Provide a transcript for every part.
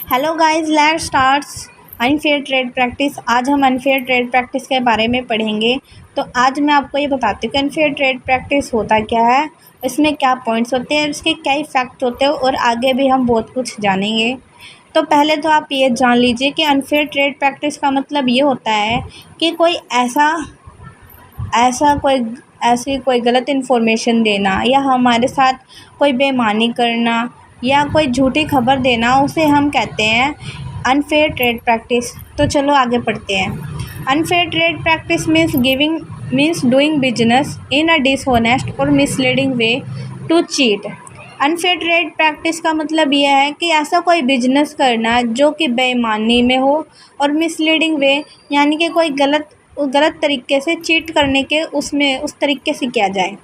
Hello guys, let's starts unfair trade practice. आज हम unfair trade practice के बारे में पढ़ेंगे। तो आज मैं आपको ये बताती हूँ कि अनफेयर ट्रेड प्रैक्टिस होता क्या है, इसमें क्या पॉइंट्स होते हैं, इसके क्या इफ़ेक्ट होते हैं और आगे भी हम बहुत कुछ जानेंगे। तो पहले तो आप ये जान लीजिए कि अनफेयर ट्रेड प्रैक्टिस का मतलब ये होता है कि कोई ऐसी कोई गलत इन्फॉर्मेशन देना या हमारे साथ कोई बेईमानी करना या कोई झूठी खबर देना, उसे हम कहते हैं अनफेयर ट्रेड प्रैक्टिस। तो चलो आगे पढ़ते हैं। Unfair trade practice means doing business in a dishonest और misleading way to cheat. Unfair trade practice का मतलब यह है कि ऐसा कोई बिजनेस करना जो कि बेईमानी में हो और मिसलीडिंग वे यानी कि कोई गलत तरीके से चीट करने के उस तरीके से किया जाए।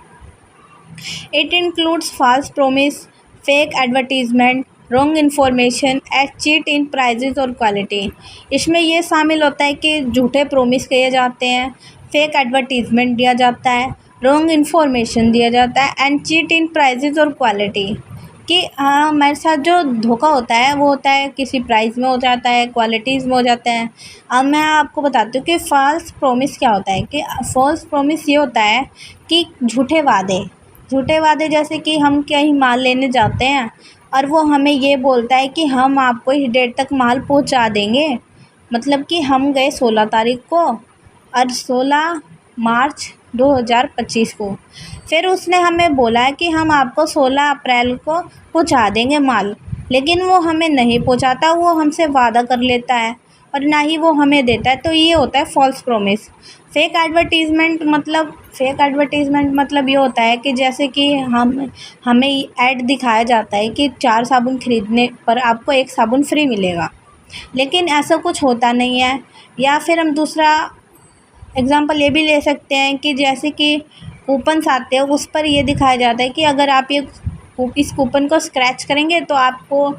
It includes false promise, fake advertisement, wrong information at cheat in prices और क्वालिटी। इसमें यह शामिल होता है कि झूठे प्रोमिस किए जाते हैं, फेक एडवर्टीजमेंट दिया जाता है, रॉन्ग इन्फॉर्मेशन दिया जाता है एंड चीट इन प्राइजेस और क्वालिटी। कि हाँ, हमारे साथ जो धोखा होता है वो होता है किसी प्राइस में हो जाता है, क्वालिटीज़ में हो जाता है। अब मैं आपको बताती हूँ कि फ़ॉल्स प्रॉमिस क्या होता है। कि फ़ॉल्स प्रॉमिस ये होता है कि झूठे वादे जैसे कि हम कहीं माल लेने जाते हैं और वो हमें ये बोलता है कि हम आपको इस डेट तक माल पहुंचा देंगे। मतलब कि हम गए 16 तारीख को और 16 मार्च 2025 को फिर उसने हमें बोला है कि हम आपको 16 अप्रैल को पहुंचा देंगे माल, लेकिन वो हमें नहीं पहुंचाता। वो हमसे वादा कर लेता है और ना ही वो हमें देता है। तो ये होता है फॉल्स प्रॉमिस। फेक एडवर्टीज़मेंट मतलब ये होता है कि जैसे कि हमें ऐड दिखाया जाता है कि 4 साबुन खरीदने पर आपको 1 साबुन फ्री मिलेगा, लेकिन ऐसा कुछ होता नहीं है। या फिर हम दूसरा एग्ज़ाम्पल ये भी ले सकते हैं कि जैसे कि कूपन्स आते हैं, उस पर ये दिखाया जाता है कि अगर आप इस कूपन को स्क्रैच करेंगे तो आपको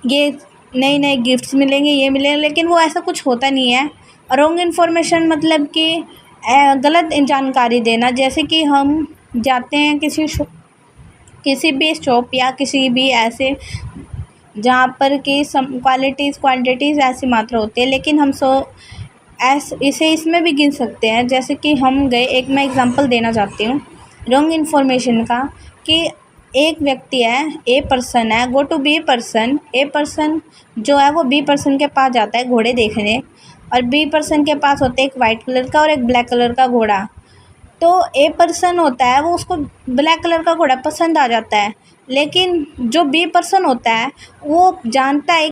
ये नए गिफ्ट्स मिलेंगे, ये मिलेंगे, लेकिन वो ऐसा कुछ होता नहीं है। रॉन्ग इन्फॉर्मेशन मतलब कि गलत जानकारी देना। जैसे कि हम जाते हैं किसी भी शॉप या किसी भी ऐसे जहाँ पर कि क्वांटिटीज़ ऐसी मात्रा होती है, लेकिन हम इसे इसमें भी गिन सकते हैं। जैसे कि हम गए, एक मैं एग्ज़ाम्पल देना चाहती हूँ रॉन्ग इन्फॉर्मेशन का। कि एक व्यक्ति है, ए पर्सन है, go to be person. A person जो है वो बी पर्सन के पास जाता है घोड़े देखने, और बी पर्सन के पास होते हैं एक वाइट कलर का और एक ब्लैक कलर का घोड़ा। तो ए पर्सन होता है वो, उसको ब्लैक कलर का घोड़ा पसंद आ जाता है, लेकिन जो बी पर्सन होता है वो जानता है